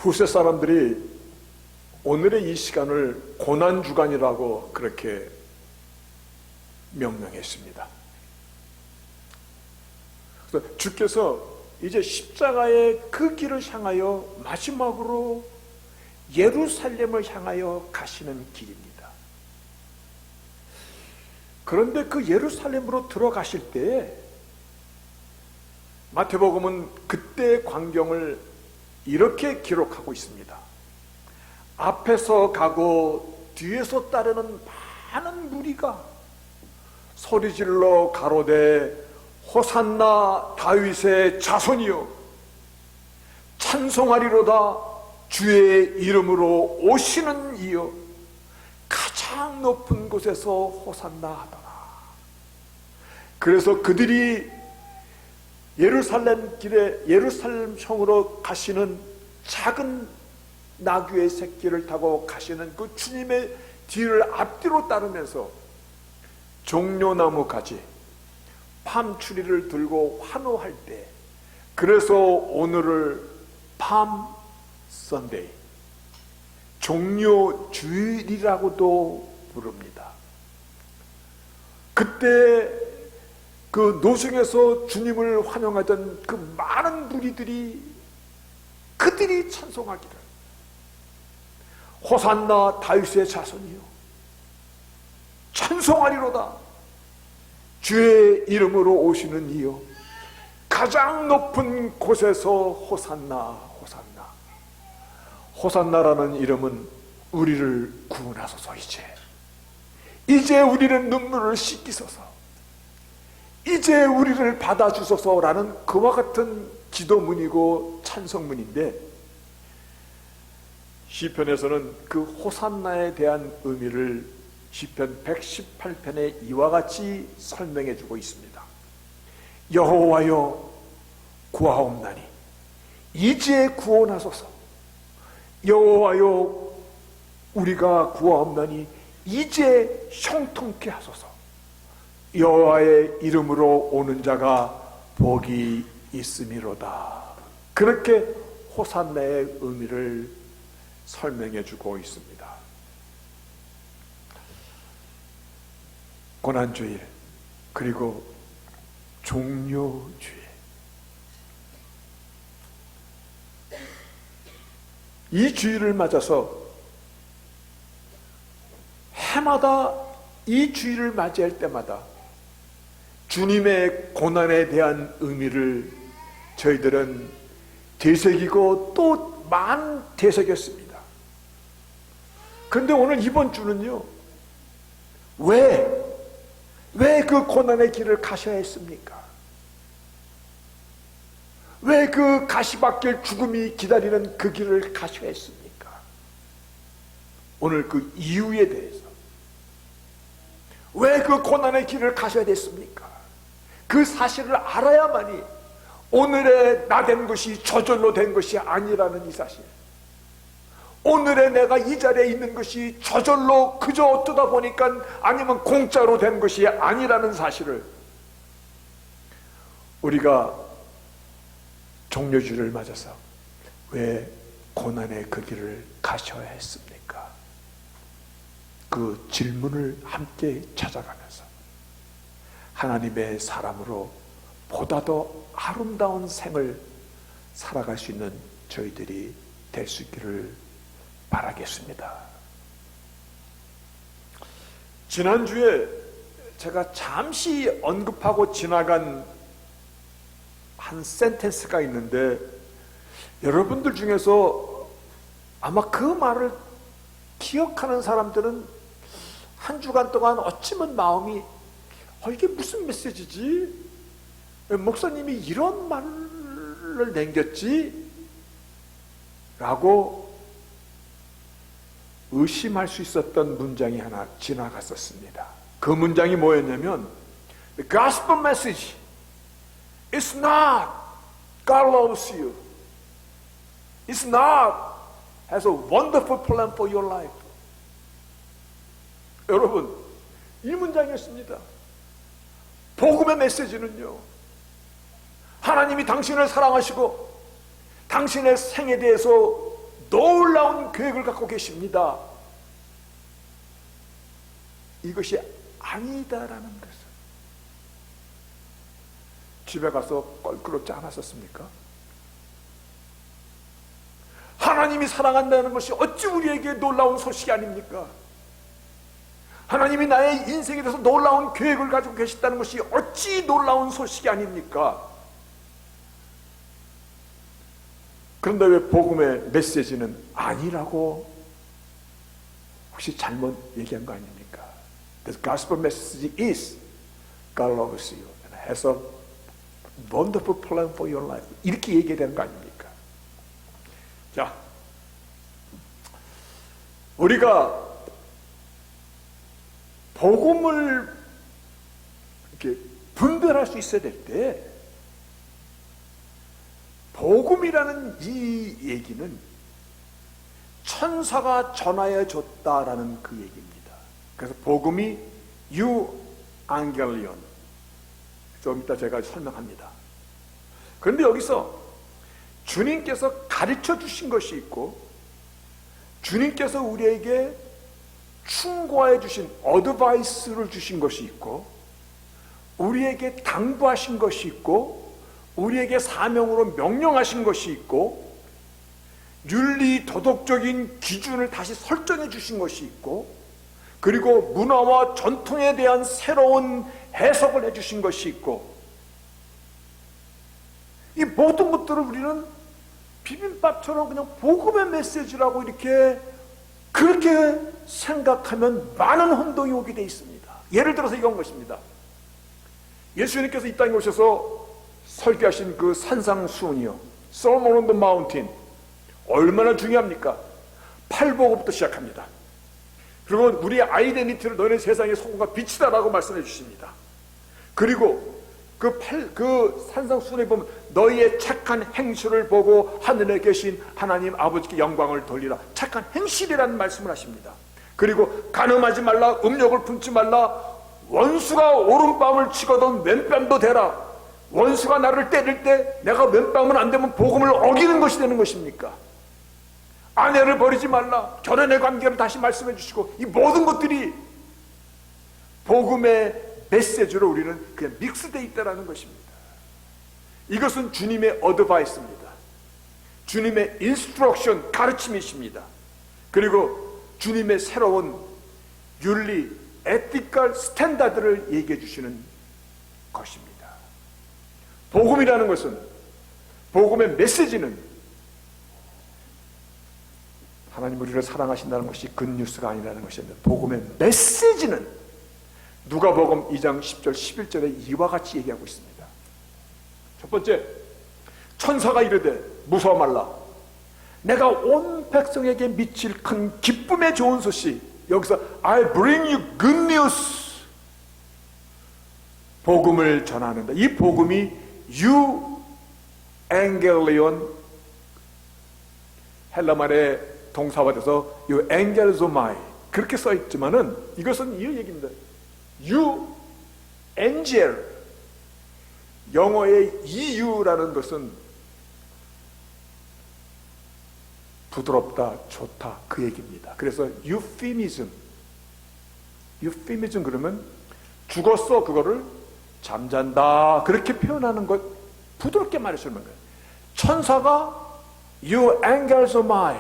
후세 사람들이 오늘의 이 시간을 고난주간이라고 그렇게 명명했습니다. 그래서 주께서 이제 십자가의 그 길을 향하여 마지막으로 예루살렘을 향하여 가시는 길입니다. 그런데 그 예루살렘으로 들어가실 때에 마태복음은 그때의 광경을 이렇게 기록하고 있습니다. 앞에서 가고 뒤에서 따르는 많은 무리가 소리질러 가로되 호산나 다윗의 자손이여 찬송하리로다 주의 이름으로 오시는 이여 가장 높은 곳에서 호산나 하더라. 그래서 그들이 예루살렘 길에 예루살렘성으로 가시는 작은 나귀의 새끼를 타고 가시는 그 주님의 뒤를 앞뒤로 따르면서 종려나무 가지 팜추리를 들고 환호할 때, 그래서 오늘을 팜 선데이 종려 주일이라고도 부릅니다. 그때 그 노승에서 주님을 환영하던 그 많은 무리들이 그들이 찬송하기를 호산나 다윗의 자손이요 찬송하리로다 주의 이름으로 오시는 이요 가장 높은 곳에서 호산나 호산나. 호산나라는 이름은 우리를 구원하소서. 이제 우리는 눈물을 씻기소서, 이제 우리를 받아주소서라는 그와 같은 기도문이고 찬송문인데, 시편에서는 그 호산나에 대한 의미를 시편 118편에 이와 같이 설명해 주고 있습니다. 여호와여 구하옵나니 이제 구원하소서. 여호와여 우리가 구하옵나니 이제 형통케 하소서. 여호와의 이름으로 오는 자가 복이 있음이로다. 그렇게 호산나의 의미를 설명해 주고 있습니다. 고난주일 그리고 종료주일, 이 주일을 맞아서 해마다 이 주일을 맞이할 때마다 주님의 고난에 대한 의미를 저희들은 되새기고 또 되새겼습니다. 그런데 오늘 이번 주는요, 왜 그 고난의 길을 가셔야 했습니까? 왜 그 가시밭길 죽음이 기다리는 그 길을 가셔야 했습니까? 오늘 그 이유에 대해서, 왜 그 고난의 길을 가셔야 됐습니까? 그 사실을 알아야만이 오늘의 나 된 것이 저절로 된 것이 아니라는 이 사실, 오늘의 내가 이 자리에 있는 것이 저절로 그저 어쩌다 보니까 아니면 공짜로 된 것이 아니라는 사실을 우리가 종료주를 맞아서 왜 고난의 그 길을 가셔야 했습니까? 그 질문을 함께 찾아가면서 하나님의 사람으로 보다 더 아름다운 생을 살아갈 수 있는 저희들이 될 수 있기를 바라겠습니다. 지난주에 제가 잠시 언급하고 지나간 한 센텐스가 있는데, 여러분들 중에서 아마 그 말을 기억하는 사람들은 한 주간 동안 어찌면 마음이 이게 무슨 메시지지? 목사님이 이런 말을 남겼지? 라고 의심할 수 있었던 문장이 하나 지나갔었습니다. 그 문장이 뭐였냐면, The gospel message is not God loves you. It's not has a wonderful plan for your life. 여러분, 이 문장이었습니다. 복음의 메시지는요, 하나님이 당신을 사랑하시고 당신의 생에 대해서 놀라운 계획을 갖고 계십니다. 이것이 아니다라는 것을 집에 가서 껄끄럽지 않았었습니까? 하나님이 사랑한다는 것이 어찌 우리에게 놀라운 소식이 아닙니까? 하나님이 나의 인생에 대해서 놀라운 계획을 가지고 계시다는 것이 어찌 놀라운 소식이 아닙니까? 그런데 왜 복음의 메시지는 아니라고 혹시 잘못 얘기한 거 아닙니까? The gospel message is God loves you and has a wonderful plan for your life. 이렇게 얘기해야 되는 거 아닙니까? 자, 우리가 복음을 이렇게 분별할 수 있어야 될 때, 복음이라는 이 얘기는 천사가 전하여 줬다라는 그 얘기입니다. 그래서 복음이 유앙겔리온, 좀 이따 제가 설명합니다. 그런데 여기서 주님께서 가르쳐 주신 것이 있고, 주님께서 우리에게 충고해 주신 어드바이스를 주신 것이 있고, 우리에게 당부하신 것이 있고, 우리에게 사명으로 명령하신 것이 있고, 윤리 도덕적인 기준을 다시 설정해 주신 것이 있고, 그리고 문화와 전통에 대한 새로운 해석을 해 주신 것이 있고, 이 모든 것들을 우리는 비빔밥처럼 그냥 복음의 메시지라고 이렇게 그렇게 생각하면 많은 혼동이 오게 돼 있습니다. 예를 들어서 이건 것입니다. 예수님께서 이 땅에 오셔서 설교하신 그 산상수훈이요, Sermon on the Mountain, 얼마나 중요합니까? 팔복음부터 시작합니다. 그리고 우리의 아이덴티티를 너네 세상의 소금과 빛이다라고 말씀해 주십니다. 그리고 그 산상수훈에 보면 너희의 착한 행실을 보고 하늘에 계신 하나님 아버지께 영광을 돌리라, 착한 행실이라는 말씀을 하십니다. 그리고 간음하지 말라, 음욕을 품지 말라, 원수가 오른뺨을 치거든 왼뺨도 대라. 원수가 나를 때릴 때 내가 왼뺨은 안 되면 복음을 어기는 것이 되는 것입니까? 아내를 버리지 말라, 결혼의 관계를 다시 말씀해 주시고, 이 모든 것들이 복음의 메시지로 우리는 그냥 믹스되어 있다는 것입니다. 이것은 주님의 어드바이스입니다. 주님의 인스트럭션, 가르침이십니다. 그리고 주님의 새로운 윤리, 에티컬 스탠다드를 얘기해 주시는 것입니다. 복음이라는 것은, 복음의 메시지는 하나님 우리를 사랑하신다는 것이 굿뉴스가 아니라는 것입니다. 복음의 메시지는 누가복음 2장 10절 11절에 이와 같이 얘기하고 있습니다. 첫 번째, 천사가 이르되 무서워 말라, 내가 온 백성에게 미칠 큰 기쁨의 좋은 소식, 여기서 I bring you good news, 복음을 전하는다. 이 복음이 유앵겔리온, 헬라말의 동사화돼서 유앵겔조마이 그렇게 써있지만은 이것은 이 얘기입니다. 유엔젤, 영어의 EU라는 것은 부드럽다, 좋다, 그 얘기입니다. 그래서 유피미즘 그러면 죽었어, 그거를 잠잔다, 그렇게 표현하는 것, 부드럽게 말해주는 거예요. 천사가 유앵겔조마이,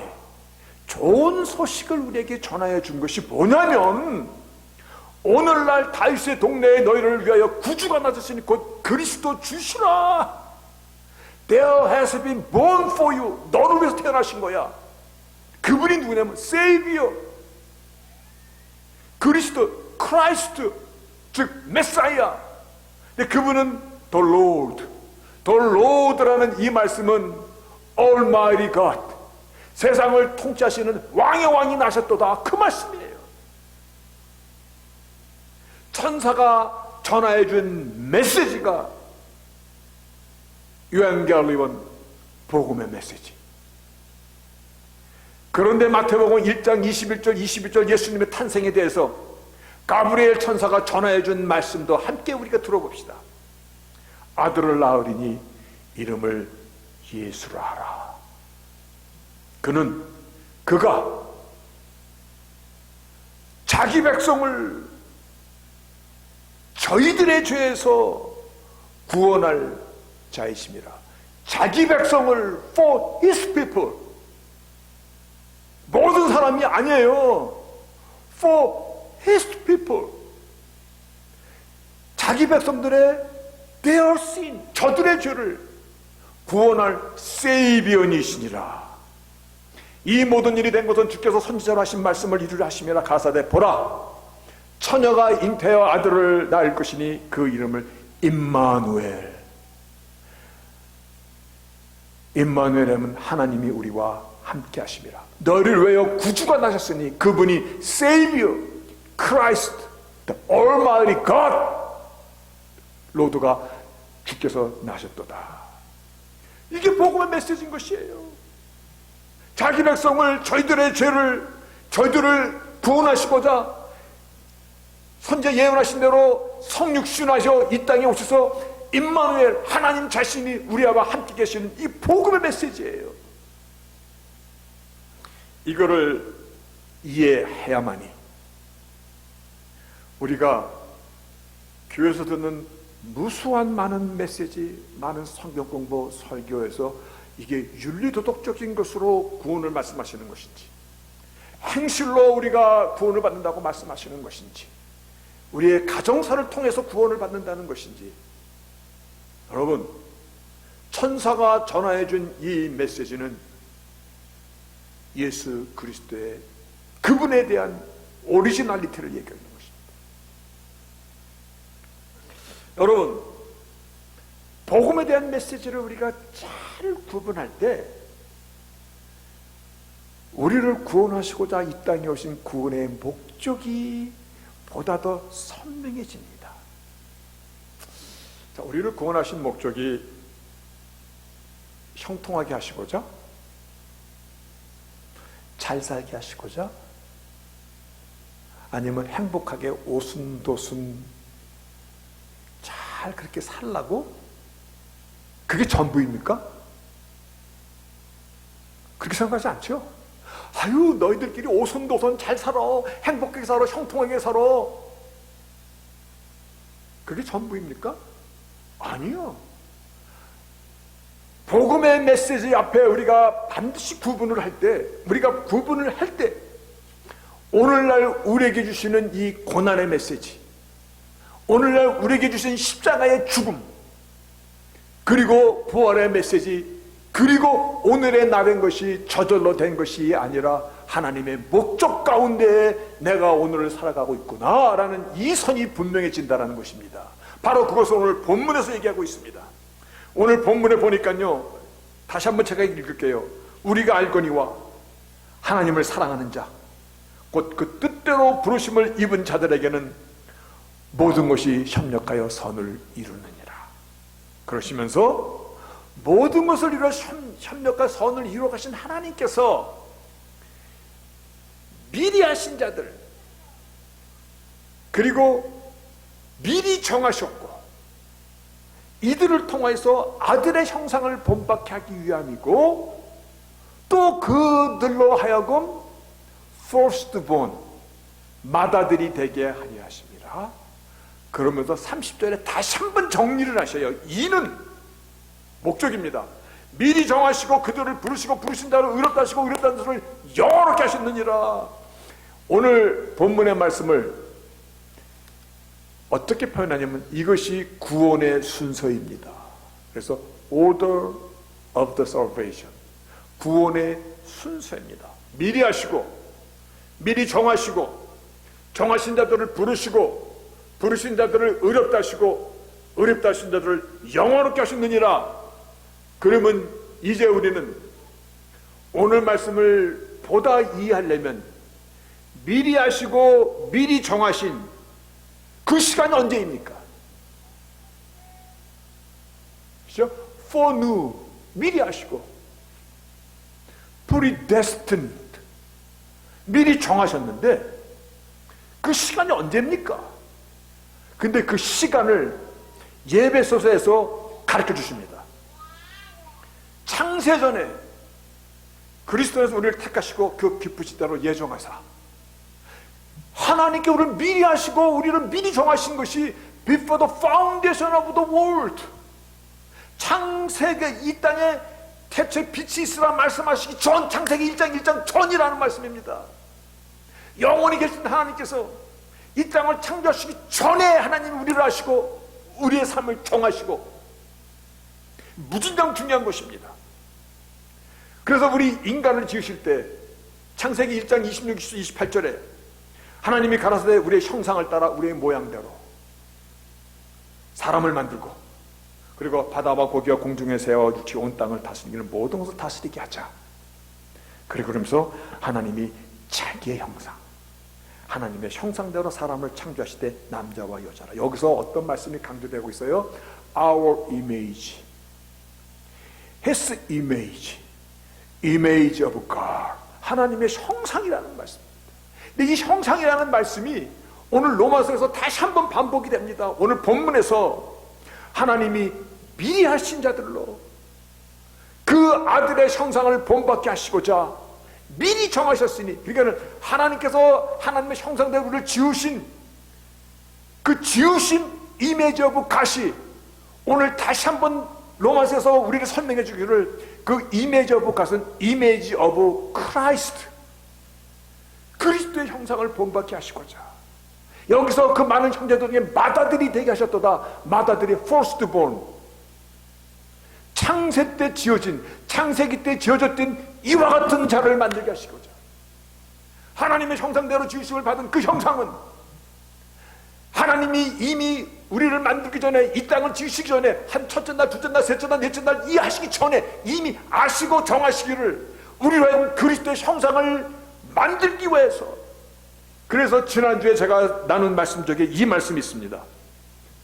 좋은 소식을 우리에게 전하여 준 것이 뭐냐면, 오늘날 다윗의 동네에 너희를 위하여 구주가 나셨으니 곧 그리스도 주시라. There has been born for you. 너를 위해서 태어나신 거야. 그분이 누구냐면 Savior, 그리스도, 크라이스트, 즉 메사이아. 근데 그분은 The Lord. The Lord라는 이 말씀은 Almighty God, 세상을 통치하시는 왕의 왕이 나셨도다, 그 말씀이에요. 천사가 전하여준 메시지가 유앵겔리온, 복음의 메시지. 그런데 마태복음 1장 21절 22절 예수님의 탄생에 대해서 가브리엘 천사가 전하여준 말씀도 함께 우리가 들어봅시다. 아들을 낳으리니 이름을 예수라 하라. 그는 그가 자기 백성을 저희들의 죄에서 구원할 자이심이라. 자기 백성을 for his people, 모든 사람이 아니에요. for his people, 자기 백성들의 their sin, 저들의 죄를 구원할 세이비언이시니라. 이 모든 일이 된 것은 주께서 선지자로 하신 말씀을 이루려 하심이라. 가사대 보라, 처녀가 잉태하여 아들을 낳을 것이니 그 이름을 임마누엘. 임마누엘은 하나님이 우리와 함께 하심이라. 너를 위하여 구주가 나셨으니 그분이 Savior, Christ, the Almighty God, 로드가 주께서 나셨도다. 이게 복음의 메시지인 것이에요. 자기 백성을, 저희들의 죄를, 저희들을 구원하시고자 선제 예언하신 대로 성육신하셔 이 땅에 오셔서 임마누엘, 하나님 자신이 우리와 함께 계시는 이 복음의 메시지예요. 이거를 이해해야만이 우리가 교회에서 듣는 무수한 많은 메시지, 많은 성경 공부, 설교에서 이게 윤리도덕적인 것으로 구원을 말씀하시는 것인지, 행실로 우리가 구원을 받는다고 말씀하시는 것인지, 우리의 가정사를 통해서 구원을 받는다는 것인지, 여러분, 천사가 전하해준 이 메시지는 예수 그리스도의 그분에 대한 오리지널리티를 얘기하는 것입니다. 여러분, 복음에 대한 메시지를 우리가 잘 구분할 때 우리를 구원하시고자 이 땅에 오신 구원의 목적이 보다 더 선명해집니다. 자, 우리를 구원하신 목적이 형통하게 하시고자, 잘 살게 하시고자, 아니면 행복하게 오순도순 잘 그렇게 살라고? 그게 전부입니까? 그렇게 생각하지 않죠? 아유, 너희들끼리 오손도손 잘 살아, 행복하게 살아, 형통하게 살아, 그게 전부입니까? 아니요. 복음의 메시지 앞에 우리가 반드시 구분을 할 때, 우리가 구분을 할 때 오늘날 우리에게 주시는 이 고난의 메시지, 오늘날 우리에게 주신 십자가의 죽음, 그리고 부활의 메시지, 그리고 오늘의 나된 것이 저절로 된 것이 아니라 하나님의 목적 가운데 내가 오늘을 살아가고 있구나 라는 이 선이 분명해진다는 것입니다. 바로 그것을 오늘 본문에서 얘기하고 있습니다. 오늘 본문에 보니까요, 다시 한번 제가 읽을게요. 우리가 알거니와 하나님을 사랑하는 자, 곧 그 뜻대로 부르심을 입은 자들에게는 모든 것이 협력하여 선을 이루느니라. 그러시면서 모든 것을 이루어 협력과 선을 이루어 가신 하나님께서 미리 하신 자들, 그리고 미리 정하셨고 이들을 통해서 아들의 형상을 본받게 하기 위함이고, 또 그들로 하여금 firstborn, 맏아들이 되게 하려 하십니다. 그러면서 30절에 다시 한번 정리를 하셔요. 이는 목적입니다. 미리 정하시고 그들을 부르시고 부르신 자를 의롭다 하시고 의롭다는 것을 영원하게 하셨느니라. 오늘 본문의 말씀을 어떻게 표현하냐면 이것이 구원의 순서입니다. 그래서 order of the salvation, 구원의 순서입니다. 미리 하시고, 미리 정하시고, 정하신 자들을 부르시고, 부르신 자들을 의롭다 하시고, 의롭다 하신 자들을 영원하게 하셨느니라. 그러면 이제 우리는 오늘 말씀을 보다 이해하려면 미리 하시고 미리 정하신 그 시간이 언제입니까? 그렇죠? foreknew, 미리 하시고, predestined, 미리 정하셨는데 그 시간이 언제입니까? 근데 그 시간을 예배소서에서 가르쳐 주십니다. 창세전에 그리스도에서 우리를 택하시고 그 기쁘신 대로 예정하사 하나님께 우리를 미리 하시고 우리를 미리 정하신 것이 before the foundation of the world, 창세기 이 땅에 태초에 빛이 있으라 말씀하시기 전, 창세기 1장 전이라는 말씀입니다. 영원히 계신 하나님께서 이 땅을 창조하시기 전에 하나님이 우리를 하시고 우리의 삶을 정하시고, 무진장 중요한 것입니다. 그래서 우리 인간을 지으실 때 창세기 1장 26, 28절에 하나님이 가라사대 우리의 형상을 따라 우리의 모양대로 사람을 만들고, 그리고 바다와 고기와 공중의 새와 육지 온 땅을 다스리는 모든 것을 다스리게 하자. 그리고 그러면서 하나님이 자기의 형상, 하나님의 형상대로 사람을 창조하실 때 남자와 여자라. 여기서 어떤 말씀이 강조되고 있어요? Our image, His image, image of God, 하나님의 형상이라는 말씀입니다. 근데 이 형상이라는 말씀이 오늘 로마서에서 다시 한번 반복이 됩니다. 오늘 본문에서 하나님이 미리 하신 자들로 그 아들의 형상을 본받게 하시고자 미리 정하셨으니, 그러니까 하나님께서 하나님의 형상대로 우리를 지으신 그 지으신 이미지 오브 갓이 오늘 다시 한번 로마서에서 우리를 설명해 주기를, 그 이미지 오브 갓은 이미지 오브 크라이스트, 그리스도의 형상을 본받게 하시고자 여기서 그 많은 형제들 중에 맏아들이 되게 하셨도다. 맏아들이 firstborn, 창세 때 지어진, 창세기 때 지어졌던 이와 같은 자를 만들게 하시고자 하나님의 형상대로 지으심을 받은 그 형상은 하나님이 이미 우리를 만들기 전에, 이 땅을 지으시기 전에, 한 첫째 날, 둘째 날, 셋째 날, 넷째 날 이해하시기 전에 이미 아시고 정하시기를 우리로 하여금 그리스도의 형상을 만들기 위해서. 그래서 지난주에 제가 나눈 말씀 중에 이 말씀이 있습니다.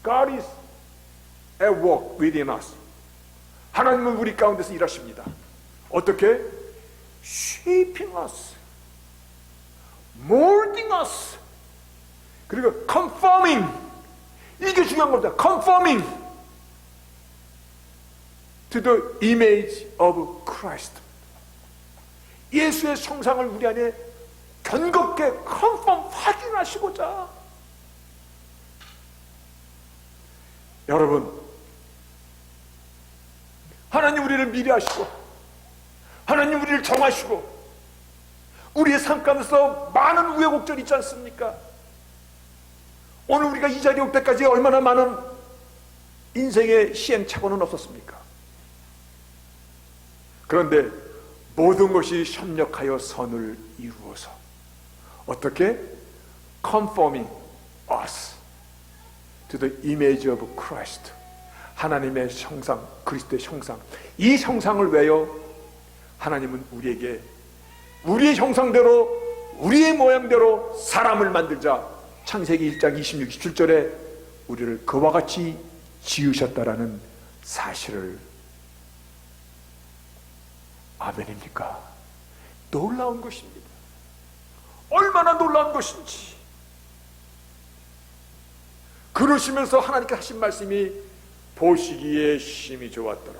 God is at work within us. 하나님은 우리 가운데서 일하십니다. 어떻게? Shaping us, molding us, 그리고 conforming, 이게 중요한 겁니다. Conforming to the image of Christ. 예수의 형상을 우리 안에 견고하게 컨펌 확인하시고자. 여러분, 하나님 우리를 미리 하시고 하나님 우리를 정하시고 우리의 삶 가운데서 많은 우여곡절이 있지 않습니까? 오늘 우리가 이 자리에 올 때까지 얼마나 많은 인생의 시행착오는 없었습니까? 그런데 모든 것이 협력하여 선을 이루어서 어떻게? Conforming us to the image of Christ, 하나님의 형상, 그리스도의 형상. 이 형상을 외워 하나님은 우리에게 우리의 형상대로, 우리의 모양대로 사람을 만들자. 창세기 1장 26, 27절에 우리를 그와 같이 지으셨다라는 사실을, 아멘입니까? 놀라운 것입니다. 얼마나 놀라운 것인지. 그러시면서 하나님께 하신 말씀이 보시기에 심히 좋았더라.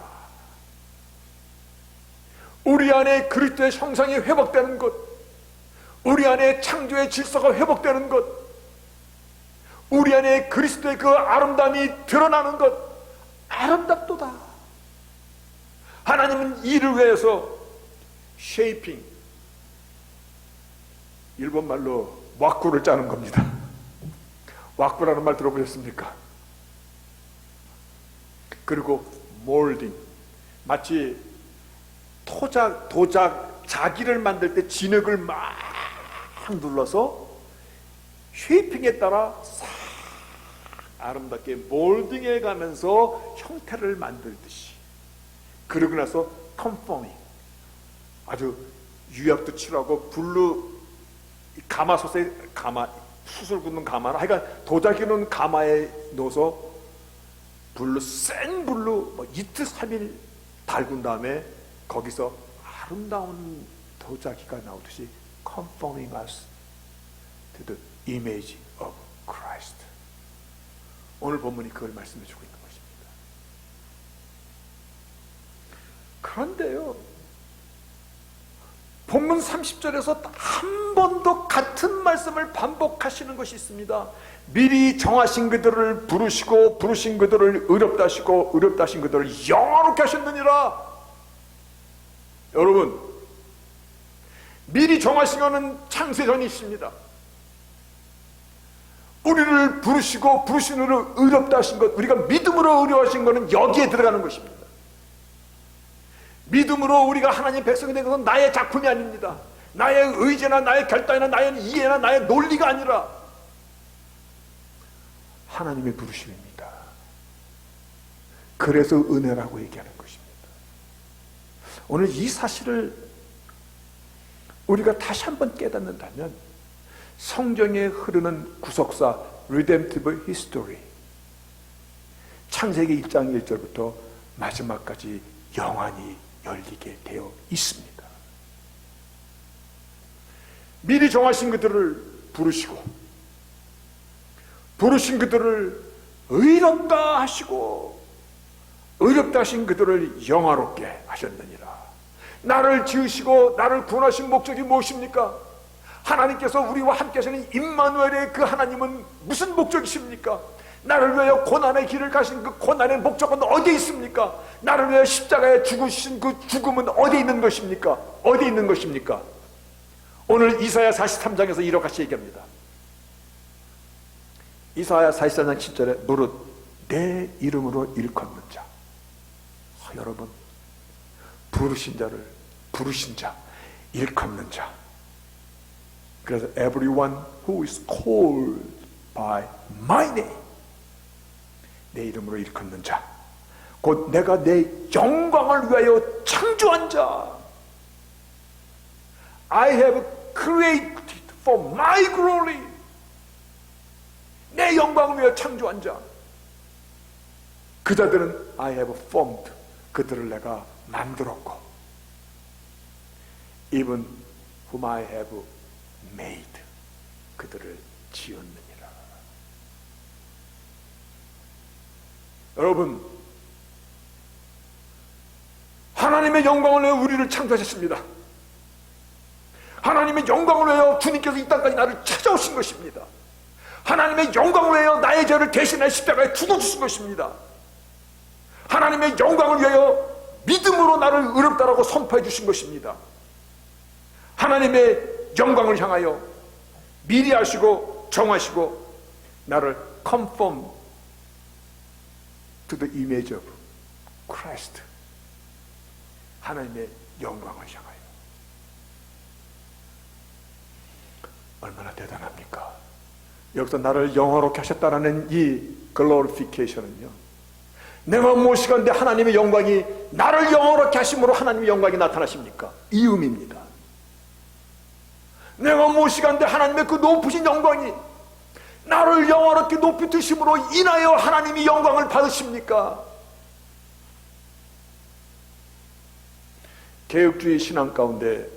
우리 안에 그리스도의 형상이 회복되는 것, 우리 안에 창조의 질서가 회복되는 것, 우리 안에 그리스도의 그 아름다움이 드러나는 것, 아름답도다. 하나님은 이를 위해서 쉐이핑, 일본 말로 왁구를 짜는 겁니다. 왁구라는 말 들어보셨습니까? 그리고 몰딩, 마치 도자기, 자기를 만들 때 진흙을 막 눌러서 쉐이핑에 따라 싹 아름답게 몰딩해 가면서 형태를 만들듯이, 그러고 나서 컨포밍, 아주 유약도 칠하고 불로 가마솥에, 숯을 굽는 가마나, 하여간 도자기는 가마에 넣어서 불로, 센 불로 이틀 3일 달군 다음에 거기서 아름다운 도자기가 나오듯이 conforming us to the image of Christ. 오늘 본문이 그걸 말씀해 주고 있는 것입니다. 그런데요, 여러분 30절에서 한 번 더 같은 말씀을 반복하시는 것이 있습니다. 미리 정하신 그들을 부르시고 부르신 그들을 의롭다 하시고 의롭다 하신 그들을 영화롭게 하셨느니라. 여러분, 미리 정하신 것은 창세전이 있습니다. 우리를 부르시고 부르신 우리를 의롭다 하신 것, 우리가 믿음으로 의로하신 것은 여기에 들어가는 것입니다. 믿음으로 우리가 하나님 백성이 된 것은 나의 작품이 아닙니다. 나의 의지나 나의 결단이나 나의 이해나 나의 논리가 아니라 하나님의 부르심입니다. 그래서 은혜라고 얘기하는 것입니다. 오늘 이 사실을 우리가 다시 한번 깨닫는다면 성경에 흐르는 구속사 Redemptive History, 창세기 1장 1절부터 마지막까지 영원히 열리게 되어 있습니다. 미리 정하신 그들을 부르시고 부르신 그들을 의롭다 하시고 의롭다 하신 그들을 영화롭게 하셨느니라. 나를 지으시고 나를 구원하신 목적이 무엇입니까? 하나님께서 우리와 함께 하시는 임마누엘의 그 하나님은 무슨 목적이십니까? 나를 위하여 고난의 길을 가신 그 고난의 목적은 어디에 있습니까? 나를 위하여 십자가에 죽으신 그 죽음은 어디에 있는 것입니까? 어디에 있는 것입니까? 오늘 이사야 43장에서 이렇게 얘기합니다. 이사야 44장 10절에 무릇 내 이름으로 일컫는 자, 여러분, 부르신 자를 부르신 자, 일컫는 자. 그래서 everyone who is called by my name, 내 이름으로 일컫는 자, 곧 내가 내 영광을 위하여 창조한 자, I have created for my glory, 내 영광을 위하여 창조한 자, 그 자들은 I have formed, 그들을 내가 만들었고, even whom I have made, 그들을 지었느니라. 여러분, 하나님의 영광을 위하여 우리를 창조하셨습니다. 하나님의 영광을 위하여 주님께서 이 땅까지 나를 찾아오신 것입니다. 하나님의 영광을 위하여 나의 죄를 대신하여 십자가에 죽어주신 것입니다. 하나님의 영광을 위하여 믿음으로 나를 의롭다라고 선포해 주신 것입니다. 하나님의 영광을 향하여 미리 하시고 정하시고 나를 conform to the image of Christ, 하나님의 영광을 향하여. 얼마나 대단합니까? 여기서 나를 영화롭게 하셨다는 이 glorification은요, 내가 무엇이건데 하나님의 영광이 나를 영화롭게 하심으로 하나님의 영광이 나타나십니까? 이 의미입니다. 내가 무엇이건데 하나님의 그 높으신 영광이 나를 영화롭게 높이 드심으로 인하여 하나님이 영광을 받으십니까? 개혁주의 신앙 가운데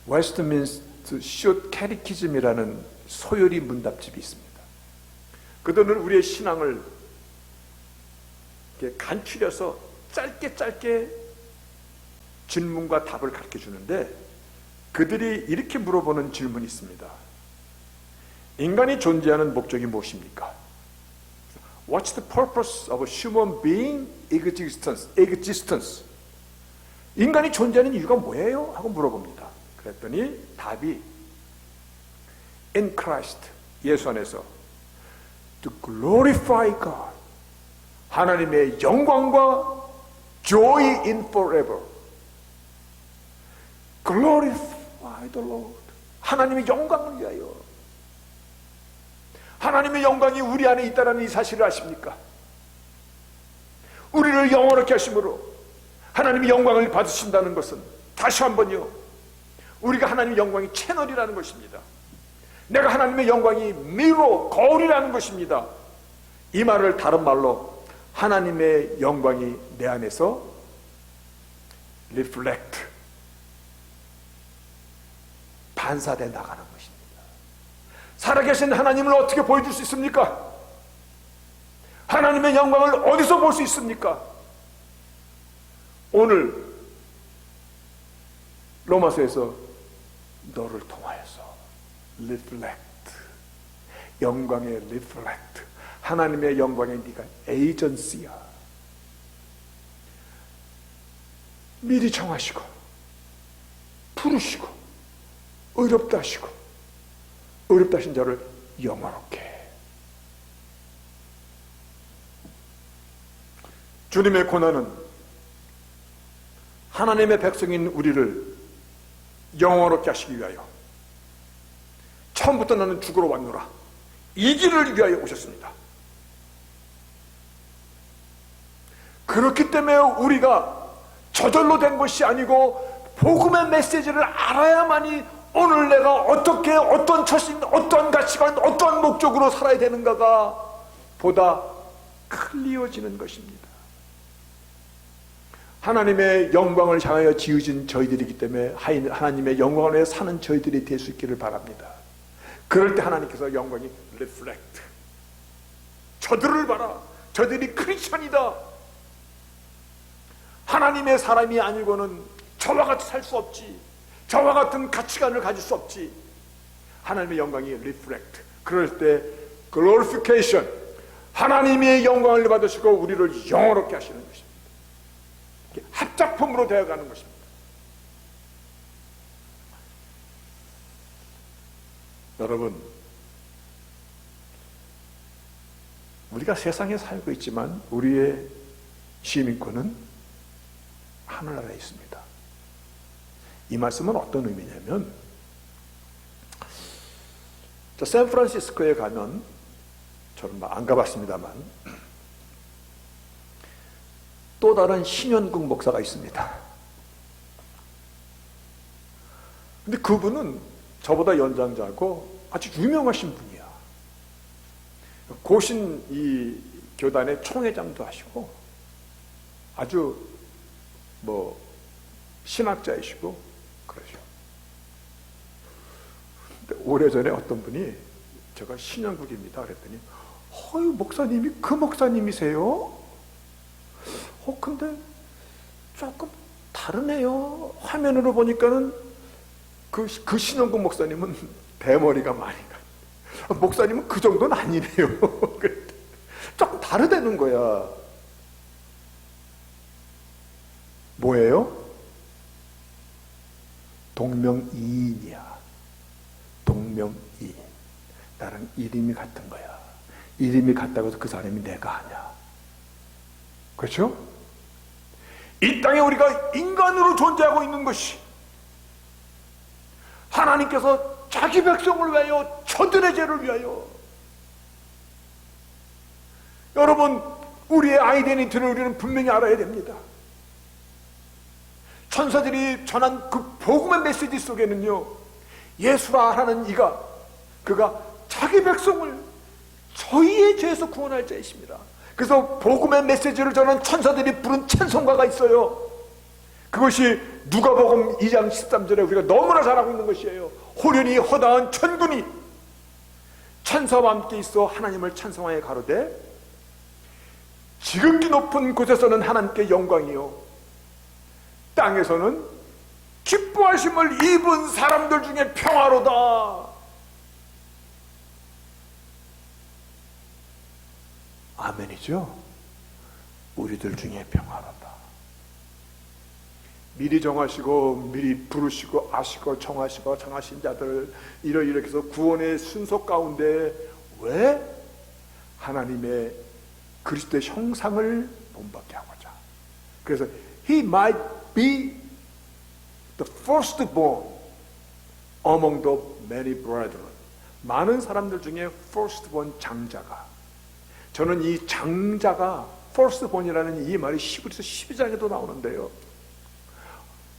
웨스트민스터 숏 캐티키즘이라는 소요리 문답집이 있습니다. 그들은 우리의 신앙을 간추려서 짧게 질문과 답을 가르쳐 주는데, 그들이 이렇게 물어보는 질문이 있습니다. 인간이 존재하는 목적이 무엇입니까? What's the purpose of a human being existence? 인간이 존재하는 이유가 뭐예요? 하고 물어봅니다. 그랬더니 답이 In Christ, 예수 안에서 to glorify God, 하나님의 영광과 joy in forever, glorify the Lord, 하나님의 영광을 위하여. 하나님의 영광이 우리 안에 있다는 이 사실을 아십니까? 우리를 영원하게 하심으로 하나님의 영광을 받으신다는 것은, 다시 한번요, 우리가 하나님의 영광이 채널이라는 것입니다. 내가 하나님의 영광이 미로, 거울이라는 것입니다. 이 말을 다른 말로 하나님의 영광이 내 안에서 reflect, 반사돼 나가는 것입니다. 살아계신 하나님을 어떻게 보여줄 수 있습니까? 하나님의 영광을 어디서 볼 수 있습니까? 오늘 로마서에서 너를 통하여서 reflect, 영광의 reflect, 하나님의 영광에 네가 에이전시야. 미리 정하시고 부르시고 의롭다 하시고 의롭다 하신 자를 영화롭게 해. 주님의 고난은 하나님의 백성인 우리를 영화롭게 하시기 위하여 처음부터 나는 죽으러 왔노라 이 길을 위하여 오셨습니다. 그렇기 때문에 우리가 저절로 된 것이 아니고 복음의 메시지를 알아야만이 오늘 내가 어떻게 어떤 처신, 어떤 가치관, 어떤 목적으로 살아야 되는가가 보다 클리어지는 것입니다. 하나님의 영광을 향하여 지으신 저희들이기 때문에 하나님의 영광을 위해 사는 저희들이 될 수 있기를 바랍니다. 그럴 때 하나님께서 영광이 reflect, 저들을 봐라, 저들이 크리스천이다, 하나님의 사람이 아니고는 저와 같이 살 수 없지, 저와 같은 가치관을 가질 수 없지. 하나님의 영광이 reflect, 그럴 때 glorification, 하나님의 영광을 받으시고 우리를 영화롭게 하시는 것입니다. 합작품으로 되어가는 것입니다. 여러분, 우리가 세상에 살고 있지만 우리의 시민권은 하늘나라에 있습니다. 이 말씀은 어떤 의미냐면, 샌프란시스코에 가면, 저는 안 가봤습니다만 또 다른 신현국 목사가 있습니다. 근데 그분은 저보다 연장자고 아주 유명하신 분이야. 고신 이 교단의 총회장도 하시고 아주 신학자이시고 그러죠. 근데 오래전에 어떤 분이 제가 신현국입니다 그랬더니 목사님이 그 목사님이세요? 근데 조금 다르네요. 화면으로 보니까는 그 신현국 목사님은 대머리가 많이 가. 목사님은 그 정도는 아니네요. 조금 다르다는 거야. 뭐예요? 동명이인이야. 동명이인. 나랑 이름이 같은 거야. 이름이 같다고 해서 그 사람이 내가 아냐. 그렇죠? 이 땅에 우리가 인간으로 존재하고 있는 것이 하나님께서 자기 백성을 위하여, 저들의 죄를 위하여. 여러분, 우리의 아이덴티티를 우리는 분명히 알아야 됩니다. 천사들이 전한 그 복음의 메시지 속에는요, 예수라 하는 그가 자기 백성을 저희의 죄에서 구원할 자이십니다. 그래서 복음의 메시지를 전한 천사들이 부른 찬송가가 있어요. 그것이 누가복음 2장 13절에 우리가 너무나 잘 알고 있는 것이에요. 호련히 허다한 천군이 천사와 함께 있어 하나님을 찬송하여 가로되 지극히 높은 곳에서는 하나님께 영광이요 땅에서는 기뻐하심을 입은 사람들 중에 평화로다. 아멘이죠? 우리들 중에 평화로다. 미리 정하시고 미리 부르시고 아시고 정하시고 정하신 자들 이렇게 해서 구원의 순서 가운데 왜 하나님의 그리스도의 형상을 본받게 하고자. 그래서 He might be the firstborn among the many brethren. 많은 사람들 중에 firstborn 장자가. 저는 이 장자가 firstborn이라는 이 말이 히브리서 12장에도 나오는데요.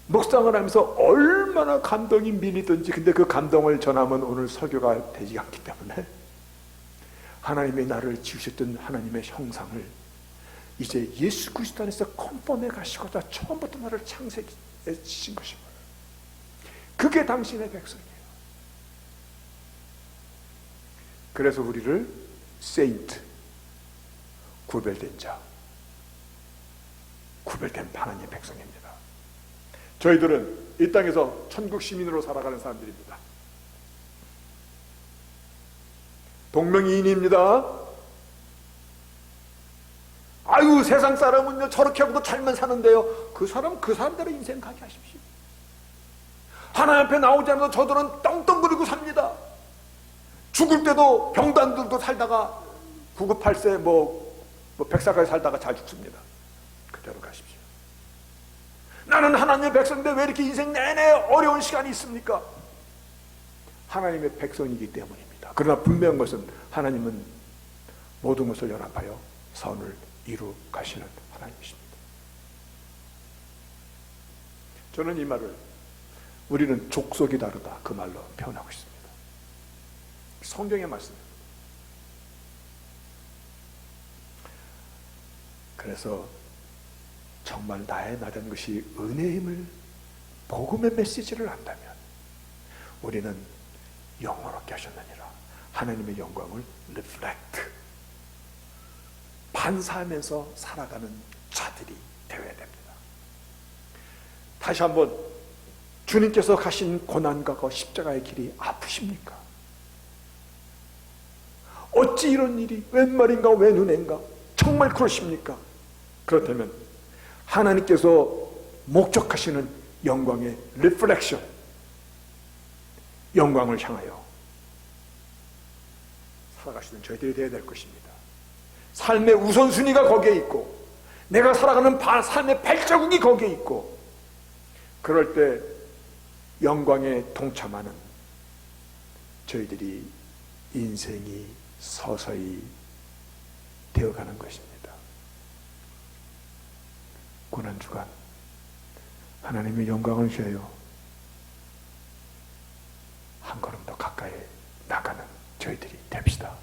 묵상을 하면서 얼마나 감동이 밀리든지, 근데 그 감동을 전하면 오늘 설교가 되지 않기 때문에 하나님의 나를 지으셨던 하나님의 형상을 이제 예수 그리스도 안에서 컨펌해 가시고자 처음부터 나를 창세해 주신 것입니다. 그게 당신의 백성이에요. 그래서 우리를 세인트, 구별된 자, 구별된 하나님의 백성입니다. 저희들은 이 땅에서 천국 시민으로 살아가는 사람들입니다. 동명이인입니다. 아유, 세상 사람은요 저렇게 하고도 잘만 사는데요. 그 사람대로 인생 가게 하십시오. 하나님 앞에 나오지 않아도 저들은 떵떵거리고 삽니다. 죽을 때도 병단들도 살다가 99, 8세 100살까지 살다가 잘 죽습니다. 그대로 가십시오. 나는 하나님의 백성인데 왜 이렇게 인생 내내 어려운 시간이 있습니까? 하나님의 백성이기 때문입니다. 그러나 분명한 것은 하나님은 모든 것을 연합하여 선을 이루 가시는 하나님이십니다. 저는 이 말을 우리는 족속이 다르다 그 말로 표현하고 있습니다. 성경의 말씀입니다. 그래서 정말 나의 나된 것이 은혜의 힘을 복음의 메시지를 안다면 우리는 영원롭게 하셨느니라 하나님의 영광을 reflect 반사하면서 살아가는 자들이 되어야 됩니다. 다시 한번 주님께서 가신 고난과 그 십자가의 길이 아프십니까? 어찌 이런 일이 웬 말인가 웬 은혜인가? 정말 그러십니까? 그렇다면 하나님께서 목적하시는 영광의 리플렉션, 영광을 향하여 살아가시는 저희들이 되어야 될 것입니다. 삶의 우선순위가 거기에 있고 내가 살아가는 삶의 발자국이 거기에 있고 그럴 때 영광에 동참하는 저희들이 인생이 서서히 되어가는 것입니다. 고난주간 하나님의 영광을 위하여 한 걸음 더 가까이 나가는 저희들이 됩시다.